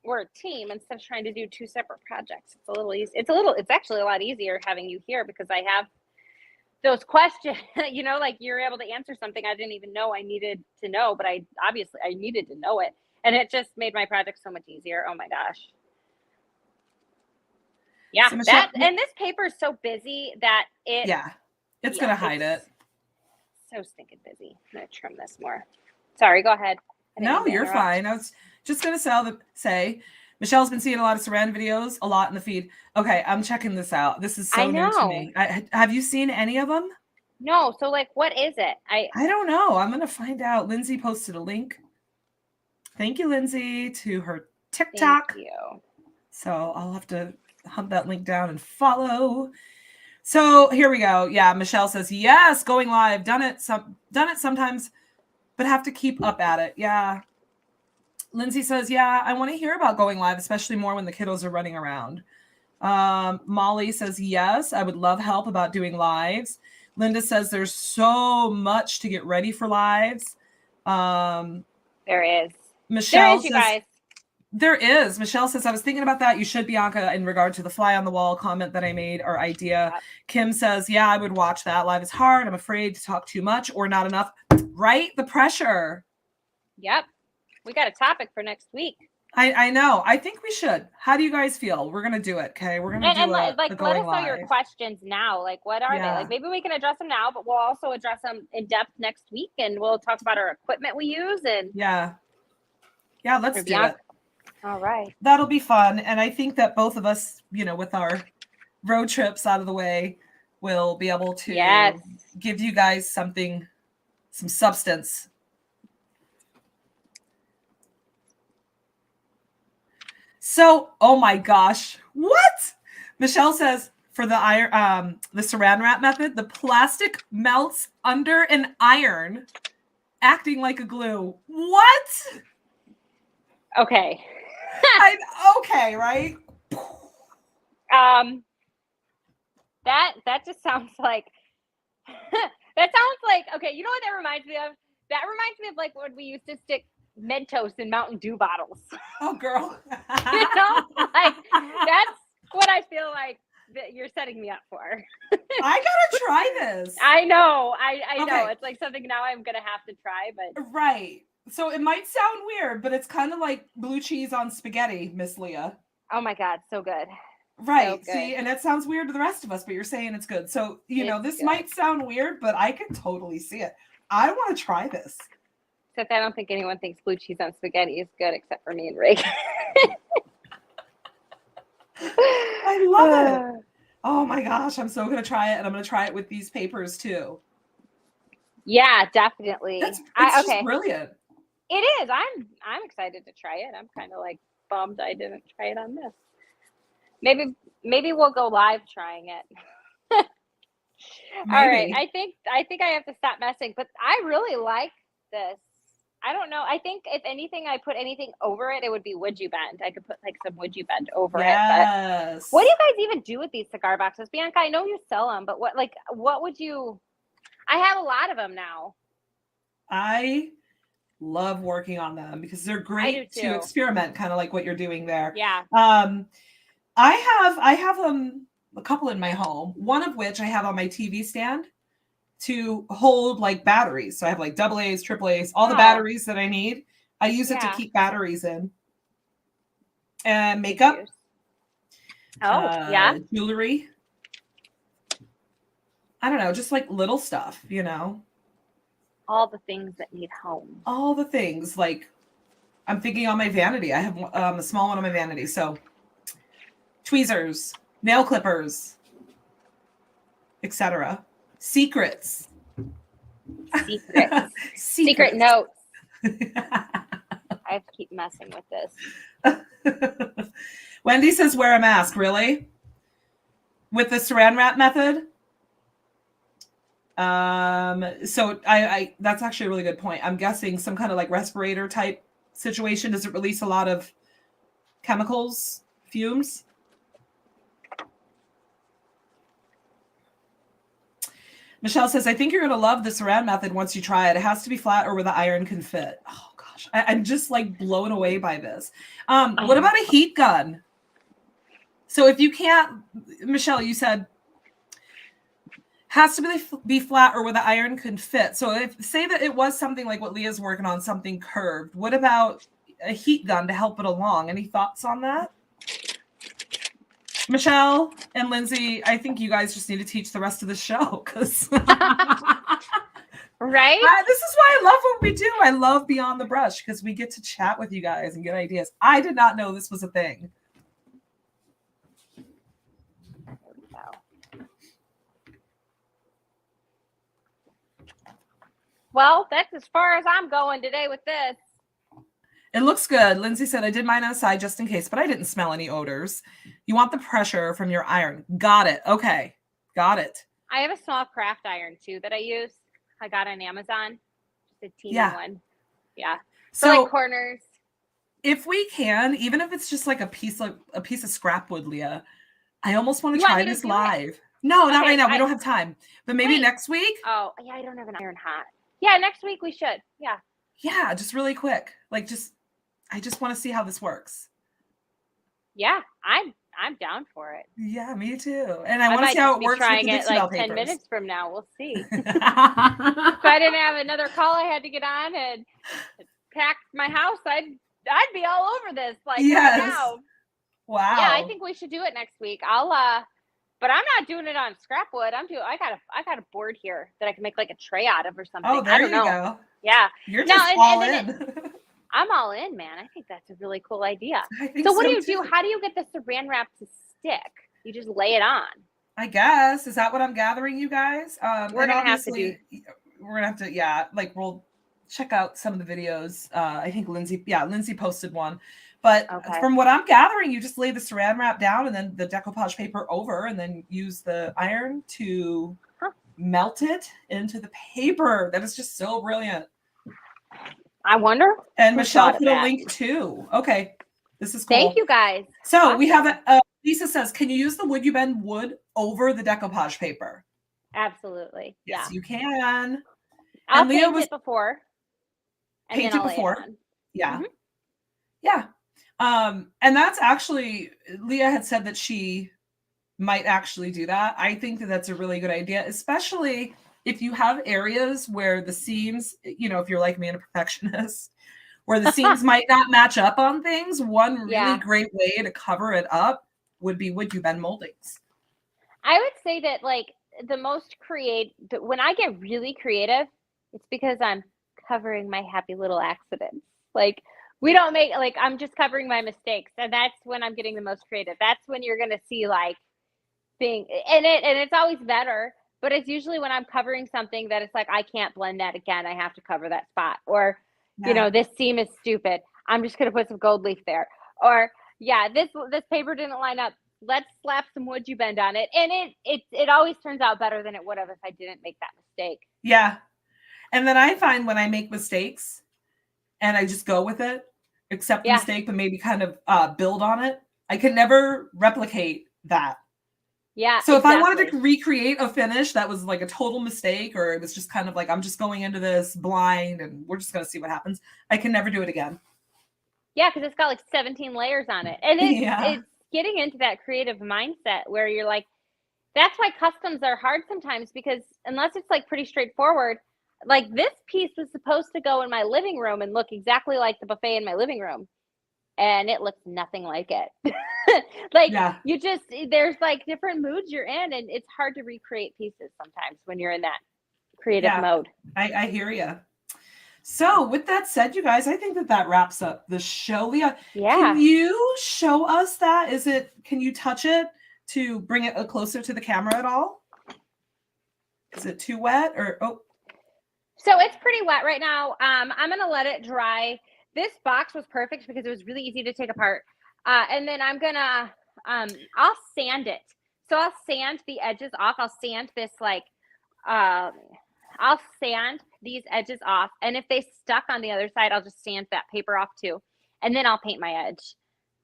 we're a team instead of trying to do two separate projects. It's a little easy. It's actually a lot easier having you here because I have those questions, like you're able to answer something I didn't even know I needed to know, but I needed to know it. And it just made my project so much easier. Oh my gosh. Yeah. So Michelle, and this paper is so busy that it's going to hide it. So stinking busy. I'm going to trim this more. Sorry, go ahead. No, you're fine. I was just going to say, Michelle's been seeing a lot of Saran videos, a lot in the feed. Okay, I'm checking this out. This is so new to me. Have you seen any of them? No. So, like, what is it? I don't know. I'm going to find out. Lindsay posted a link. Thank you, Lindsay, to her TikTok. Thank you. So I'll have to hunt that link down and follow. So here we go. Yeah, Michelle says, yes, going live. Done it sometimes, but have to keep up at it. Yeah. Lindsay says, yeah, I want to hear about going live, especially more when the kiddos are running around. Molly says, yes, I would love help about doing lives. Linda says there's so much to get ready for lives. There is. Michelle says, you guys. There is. Michelle says, I was thinking about that. You should, Bianca, in regard to the fly on the wall comment that I made or idea. Yep. Kim says, yeah, I would watch that. Live is hard. I'm afraid to talk too much or not enough. Right? The pressure. Yep. We got a topic for next week. I know. I think we should. How do you guys feel? We're gonna do it. Okay, we're gonna do it. Let us know your questions now. Like, what are they? Like, maybe we can address them now, but we'll also address them in depth next week, and we'll talk about our equipment we use. And let's do it. All right, that'll be fun. And I think that both of us, with our road trips out of the way, will be able to give you guys some substance. So, oh my gosh, what? Michelle says for the saran wrap method, the plastic melts under an iron, acting like a glue. What? Okay. Okay, right? That just sounds like okay. You know what that reminds me of? That reminds me of like when we used to stick Mentos in Mountain Dew bottles. Oh, girl. Like that's what I feel like that you're setting me up for. I gotta try this. I know. I know. Okay. It's like something now I'm gonna have to try, but Right. So it might sound weird, but it's kind of like blue cheese on spaghetti, Miss Leah. oh my god, so good. Right. So See, good. and that sounds weird to the rest of us, but you're saying it's good. So, It's this good. might sound weird, but I can totally see it. I want to try this. Except I don't think anyone thinks blue cheese on spaghetti is good except for me and Reagan. I love it. Oh my gosh, I'm so going to try it, and I'm going to try it with these papers too. Yeah, definitely. It's okay. just brilliant. It is. I'm excited to try it. I'm kind of like bummed I didn't try it on this. Maybe we'll go live trying it. All right. I think I have to stop messing, but I really like this. I don't know. I think if anything, I put anything over it, it would be Would You Bend. I could put like some Would You Bend over it. But what do you guys even do with these cigar boxes? Bianca, I know you sell them, but what would you, I have a lot of them now. I love working on them because they're great to experiment, kind of like what you're doing there. Yeah. I have a couple in my home, one of which I have on my TV stand to hold like batteries. So I have like AA's, AAA's, all the batteries that I need. I use it to keep batteries in. And makeup. Jewelry. I don't know, just like little stuff, All the things that need home. All the things. Like I'm thinking on my vanity. I have a small one on my vanity. So tweezers, nail clippers, etc. Secret notes. I have to keep messing with this. Wendy says wear a mask. Really? With the saran wrap method? So I that's actually a really good point. I'm guessing some kind of like respirator type situation. Does it release a lot of chemicals, fumes? Michelle says, I think you're going to love the saran method once you try it. It has to be flat or where the iron can fit. Oh, gosh. I'm just like blown away by this. What about a heat gun? So if you can't, Michelle, you said has to be flat or where the iron can fit. So if say that it was something like what Leah's working on, something curved, what about a heat gun to help it along? Any thoughts on that? Michelle and Lindsay, I think you guys just need to teach the rest of the show because right? This is why I love what we do. I love Beyond the Brush because we get to chat with you guys and get ideas. I did not know this was a thing. Well, that's as far as I'm going today with this. It looks good. Lindsay said, I did mine on the side just in case, but I didn't smell any odors. You want the pressure from your iron. Got it. Okay. Got it. I have a small craft iron too that I use. I got on Amazon. Just a teeny one. Yeah. So like corners. If we can, even if it's just like a piece of scrap wood, Leah, I almost want to try this live. No, not right now. We don't have time. But maybe next week. Oh, yeah, I don't have an iron hot. Yeah, next week we should. Yeah. Yeah, just really quick. Like I just want to see how this works. Yeah, I'm down for it. Yeah, me too. And I want to see how it works with the Dixie Belle papers. 10 minutes from now, we'll see. If I didn't have another call I had to get on and pack my house, I'd be all over this right now. Wow. Yeah, I think we should do it next week. But I'm not doing it on scrap wood. I got a board here that I can make like a tray out of or something. Oh, there you go. Yeah. You're just all in. I'm all in, man. I think that's a really cool idea. So what do you do? How do you get the saran wrap to stick? You just lay it on. I guess. Is that what I'm gathering, you guys? We're going to have to we'll check out some of the videos. I think Lindsay posted one. But from what I'm gathering, you just lay the saran wrap down and then the decoupage paper over and then use the iron to melt it into the paper. That is just so brilliant. I wonder. And Michelle put a link too. Okay. This is cool. Thank you guys. So we have Lisa says, can you use the Would You Bend wood over the decoupage paper? Absolutely. Yes, you can. I'll paint it before. Paint it before. Yeah. Mm-hmm. Yeah. And that's actually, Leah had said that she might actually do that. I think that that's a really good idea, especially if you have areas where the seams, if you're like me and a perfectionist, where the seams might not match up on things. One really Yeah. great way to cover it up would be would you bend moldings. I would say that like the most when I get really creative, it's because I'm covering my happy little accidents. Like we don't make like I'm just covering my mistakes, and that's when I'm getting the most creative. That's when you're gonna see like and it's always better, but it's usually when I'm covering something that it's like I can't blend that again. I have to cover that spot, or Yeah. this seam is stupid. I'm just gonna put some gold leaf there, or yeah, this paper didn't line up. Let's slap some wood you bend on it, and it always turns out better than it would have if I didn't make that mistake. Yeah. And then I find when I make mistakes and I just go with it, accept the mistake, but maybe kind of build on it, I can never replicate that. Yeah. So if I wanted to recreate a finish that was like a total mistake, or it was just kind of like, I'm just going into this blind and we're just going to see what happens, I can never do it again. Yeah, because it's got like 17 layers on it. And it's getting into that creative mindset where you're like, that's why customs are hard sometimes, because unless it's like pretty straightforward, like this piece was supposed to go in my living room and look exactly like the buffet in my living room. And it looks nothing like it. Like there's like different moods you're in, and it's hard to recreate pieces sometimes when you're in that creative mode. I hear you. So with that said, you guys, I think that wraps up the show. Leah, can you show us that? Can you touch it to bring it closer to the camera at all? Is it too wet or, So it's pretty wet right now. I'm going to let it dry. This box was perfect because it was really easy to take apart. And then I'm going to, I'll sand it. So I'll sand the edges off. I'll sand this I'll sand these edges off. And if they stuck on the other side, I'll just sand that paper off too. And then I'll paint my edge.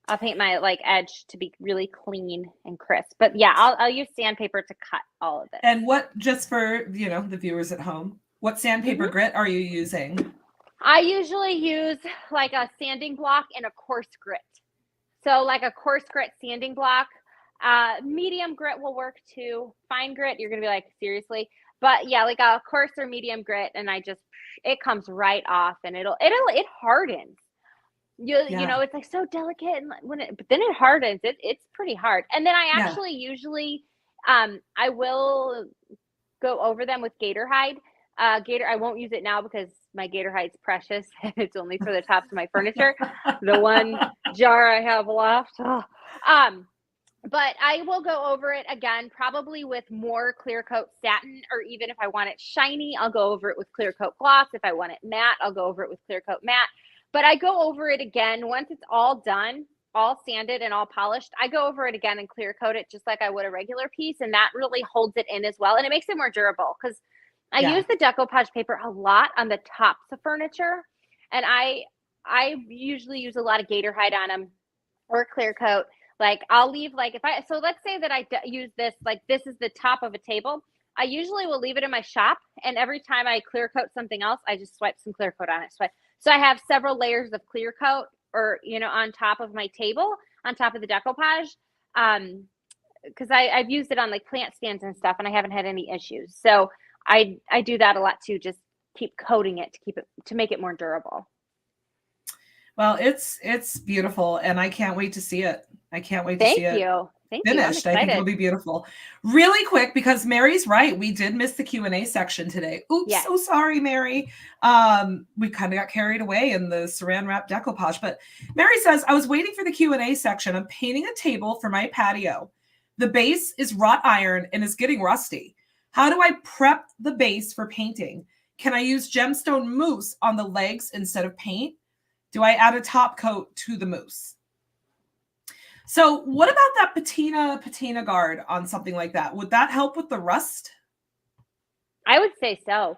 I'll paint my edge to be really clean and crisp. But yeah, I'll use sandpaper to cut all of it. And what, just for, the viewers at home, what sandpaper grit are you using? I usually use like a sanding block and a coarse grit. So like a coarse grit sanding block, medium grit will work too. Fine grit, you're going to be like, seriously? But yeah, like a coarse or medium grit, and it comes right off, and it hardens. It's like so delicate, and but then it hardens. It's pretty hard. And then I actually usually, I will go over them with gator hide. I won't use it now because my gator hide's precious. It's only for the tops of my furniture. The one jar I have left. But I will go over it again, probably with more clear coat satin, or even if I want it shiny, I'll go over it with clear coat gloss. If I want it matte, I'll go over it with clear coat matte. But I go over it again once it's all done, all sanded and all polished. I go over it again and clear coat it just like I would a regular piece, and that really holds it in as well, and it makes it more durable because I use the Decopauge paper a lot on the tops of furniture, and I usually use a lot of gator hide on them or clear coat. Like I'll leave so let's say that I use this, like this is the top of a table. I usually will leave it in my shop, and every time I clear coat something else, I just swipe some clear coat on it. So I have several layers of clear coat, or on top of my table, on top of the Decopauge, because I've used it on like plant stands and stuff, and I haven't had any issues. So I do that a lot too, just keep coating it to make it more durable. Well, it's beautiful, and I can't wait to see it. I can't wait to see it. Thank you. Finished. I think it'll be beautiful. Really quick, because Mary's right. We did miss the Q&A section today. Oops, so sorry, Mary. We kind of got carried away in the saran wrap decoupage. But Mary says, I was waiting for the Q&A section. I'm painting a table for my patio. The base is wrought iron and is getting rusty. How do I prep the base for painting? Can I use gemstone mousse on the legs instead of paint? Do I add a top coat to the mousse? So what about that patina guard on something like that? Would that help with the rust? I would say so.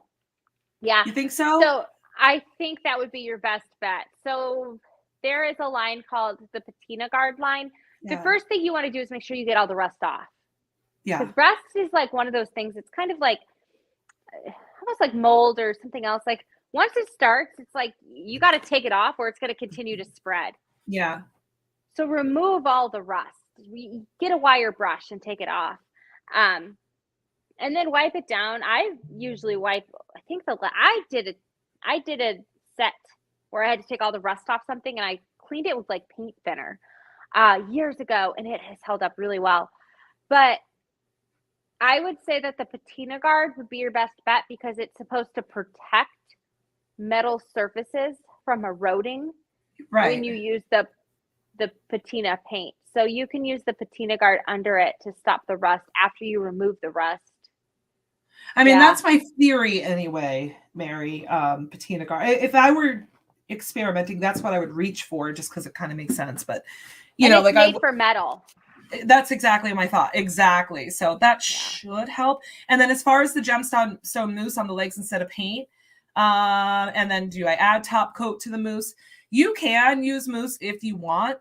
Yeah. You think so? So I think that would be your best bet. So there is a line called the patina guard line. The first thing you want to do is make sure you get all the rust off. Yeah. Because rust is like one of those things. It's kind of like almost like mold or something else. Like once it starts, it's like you got to take it off or it's going to continue to spread. Yeah. So remove all the rust. get a wire brush and take it off. And then wipe it down. I usually wipe, I think I did a set where I had to take all the rust off something, and I cleaned it with like paint thinner years ago, and it has held up really well. But I would say that the patina guard would be your best bet, because it's supposed to protect metal surfaces from eroding when you use the patina paint. So you can use the patina guard under it to stop the rust after you remove the rust. I mean, that's my theory anyway, Mary. Patina guard. If I were experimenting, that's what I would reach for, just because it kind of makes sense. But it's like made for metal. That's exactly my thought. Exactly. So that should help. And then as far as the gemstone mousse on the legs instead of paint, and then do I add top coat to the mousse? You can use mousse if you want.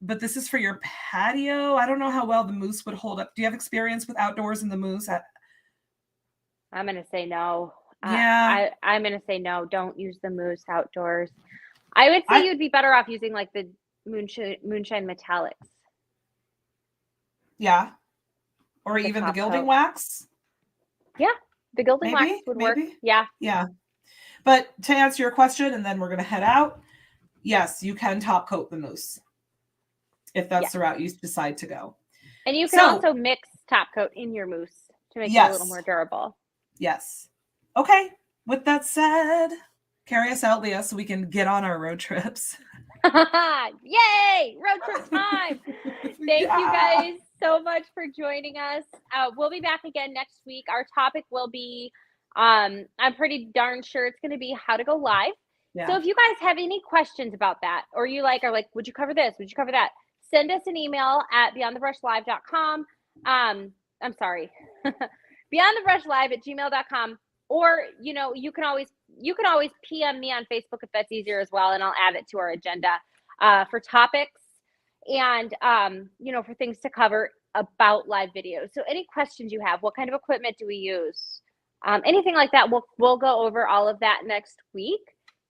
But this is for your patio. I don't know how well the mousse would hold up. Do you have experience with outdoors in the mousse? I'm going to say no. Yeah. I'm going to say no. Don't use the mousse outdoors. I would say you'd be better off using like the moonshine metallics. Yeah. Or even the gilding wax. Yeah. The gilding wax would work. Yeah. Yeah. But to answer your question, and then we're going to head out. Yes, you can top coat the mousse if that's the route you decide to go. And you can also mix top coat in your mousse to make it a little more durable. Yes. Okay. With that said, carry us out, Leah, so we can get on our road trips. Yay! Road trip time. Thank you guys so much for joining us. We'll be back again next week. Our topic will be, I'm pretty darn sure it's going to be how to go live. Yeah. So if you guys have any questions about that, or you are like, would you cover this? Would you cover that? Send us an email at beyondthebrushlive.com. I'm sorry, beyondthebrushlive@gmail.com. Or, you can always PM me on Facebook if that's easier as well, and I'll add it to our agenda for topics and, for things to cover about live videos. So any questions you have, what kind of equipment do we use? Anything like that, we'll go over all of that next week.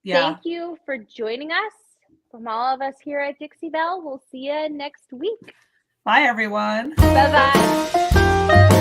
Yeah. Thank you for joining us. From all of us here at Dixie Belle, we'll see you next week. Bye, everyone. Bye-bye.